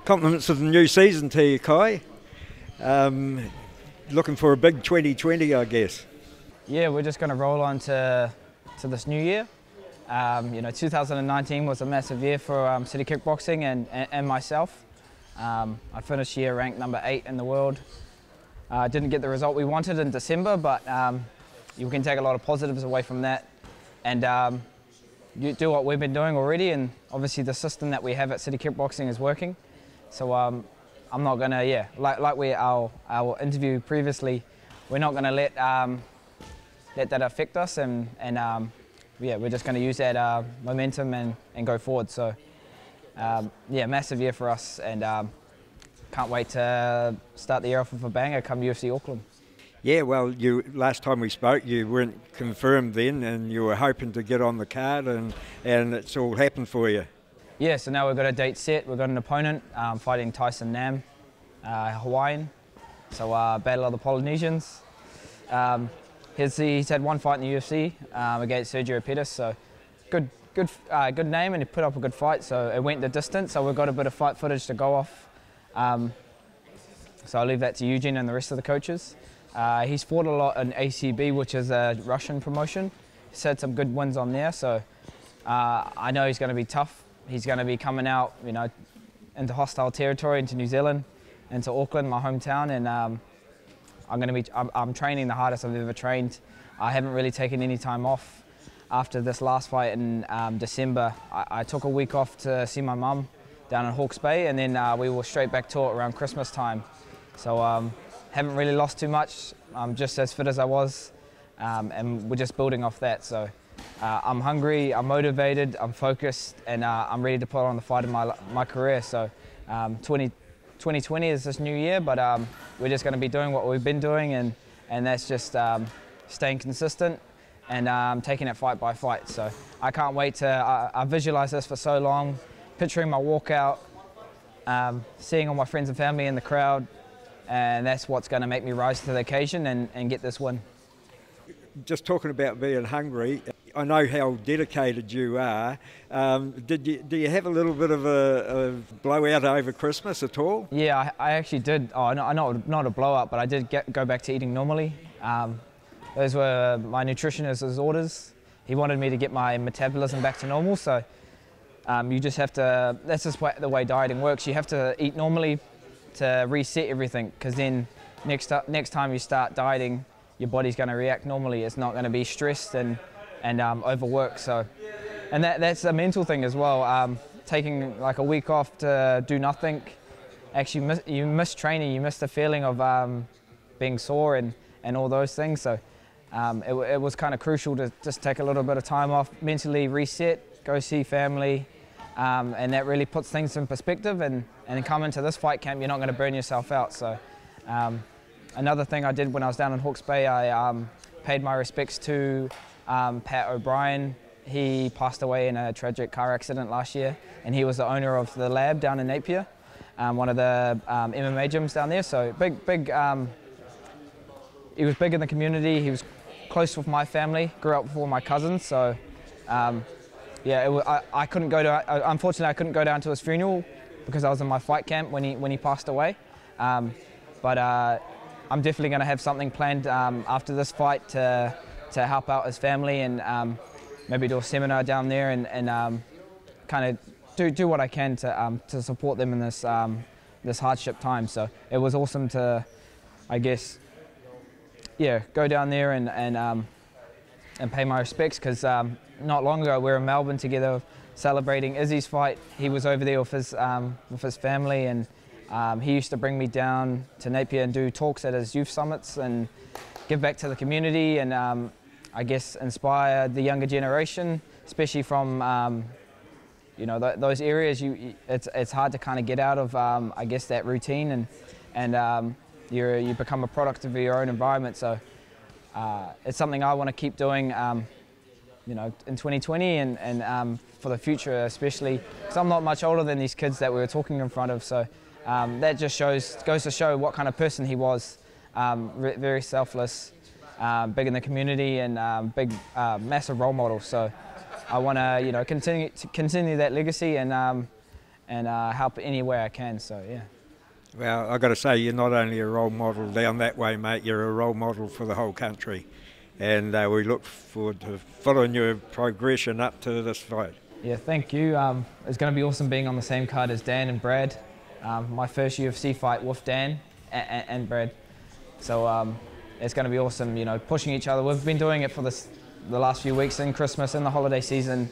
Compliments of the new season to you, Kai. Looking for a big 2020, I guess. Yeah, we're just going to roll on to this new year. 2019 was a massive year for City Kickboxing and myself. I finished year ranked number 8 in the world. Didn't get the result we wanted in December, but you can take a lot of positives away from that. And you do what we've been doing already, and obviously the system that we have at City Kickboxing is working. So I'm not going to, like our interview previously, we're not going to let that affect us, and we're just going to use that momentum and go forward. So massive year for us, and can't wait to start the year off with a banger come UFC Auckland. Yeah, well, last time we spoke, you weren't confirmed then, and you were hoping to get on the card, and it's all happened for you. Yeah, so now we've got a date set. We've got an opponent fighting Tyson Nam, Hawaiian. So Battle of the Polynesians. He's had one fight in the UFC against Sergio Pettis. So good name, and he put up a good fight. So it went the distance. So we've got a bit of fight footage to go off. So I'll leave that to Eugene and the rest of the coaches. He's fought a lot in ACB, which is a Russian promotion. He's had some good wins on there. So I know he's going to be tough. He's going to be coming out, into hostile territory, into New Zealand, into Auckland, my hometown, and I'm training the hardest I've ever trained. I haven't really taken any time off after this last fight in December. I took a week off to see my mum down in Hawke's Bay, and then we were straight back to it around Christmas time. So haven't really lost too much. I'm just as fit as I was, and we're just building off that. So. I'm hungry, I'm motivated, I'm focused, and I'm ready to put on the fight of my career. So 2020 is this new year, but we're just going to be doing what we've been doing, and that's just staying consistent and taking it fight by fight. So I can't wait to, I visualized this for so long, picturing my walkout, seeing all my friends and family in the crowd, and that's what's going to make me rise to the occasion and get this win. Just talking about being hungry, I know how dedicated you are. Do you have a little bit of a blowout over Christmas at all? Yeah, I actually did. Oh, not a blowout, but I did go back to eating normally. Those were my nutritionist's orders. He wanted me to get my metabolism back to normal, so you just have to, that's just the way dieting works. You have to eat normally to reset everything, because then next time you start dieting, your body's going to react normally. It's not going to be stressed and overworked. So, and that's a mental thing as well. Taking like a week off to do nothing, actually you miss training. You miss the feeling of being sore and all those things. So it was kind of crucial to just take a little bit of time off, mentally reset, go see family, and that really puts things in perspective. And come into this fight camp, you're not going to burn yourself out. So. Another thing I did when I was down in Hawke's Bay, I paid my respects to Pat O'Brien. He passed away in a tragic car accident last year, and he was the owner of the lab down in Napier, one of the MMA gyms down there. So he was big in the community. He was close with my family, grew up with all my cousins. So I couldn't go to, unfortunately I couldn't go down to his funeral because I was in my fight camp when he passed away. But I'm definitely going to have something planned after this fight to help out his family, and maybe do a seminar down there and kind of do what I can to support them in this hardship time. So it was awesome to, I guess, go down there and pay my respects, because not long ago we were in Melbourne together celebrating Izzy's fight. He was over there with his family, and he used to bring me down to Napier and do talks at his youth summits and give back to the community, and I guess inspire the younger generation, especially from those areas. It's hard to kind of get out of I guess that routine, and you become a product of your own environment. So it's something I want to keep doing in 2020 and for the future, especially because I'm not much older than these kids that we were talking in front of. So that just goes to show what kind of person he was. Very selfless, big in the community, and big, massive role model. So I want to, continue that legacy and and help any way I can. So yeah. Well, I've got to say, you're not only a role model down that way, mate, you're a role model for the whole country. And we look forward to following your progression up to this fight. Yeah, thank you. It's going to be awesome being on the same card as Dan and Brad. My first UFC fight with Dan and Brad. So it's going to be awesome, you know, pushing each other. We've been doing it for the last few weeks in Christmas and the holiday season.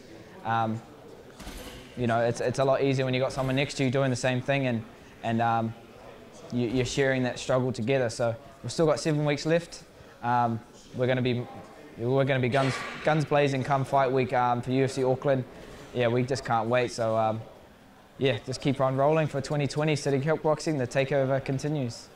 You know, it's a lot easier when you've got someone next to you doing the same thing, and you're sharing that struggle together. So we've still got 7 weeks left. We're going to be guns blazing come fight week for UFC Auckland. Yeah, we just can't wait. So yeah, just keep on rolling for 2020. City Kickboxing. The takeover continues.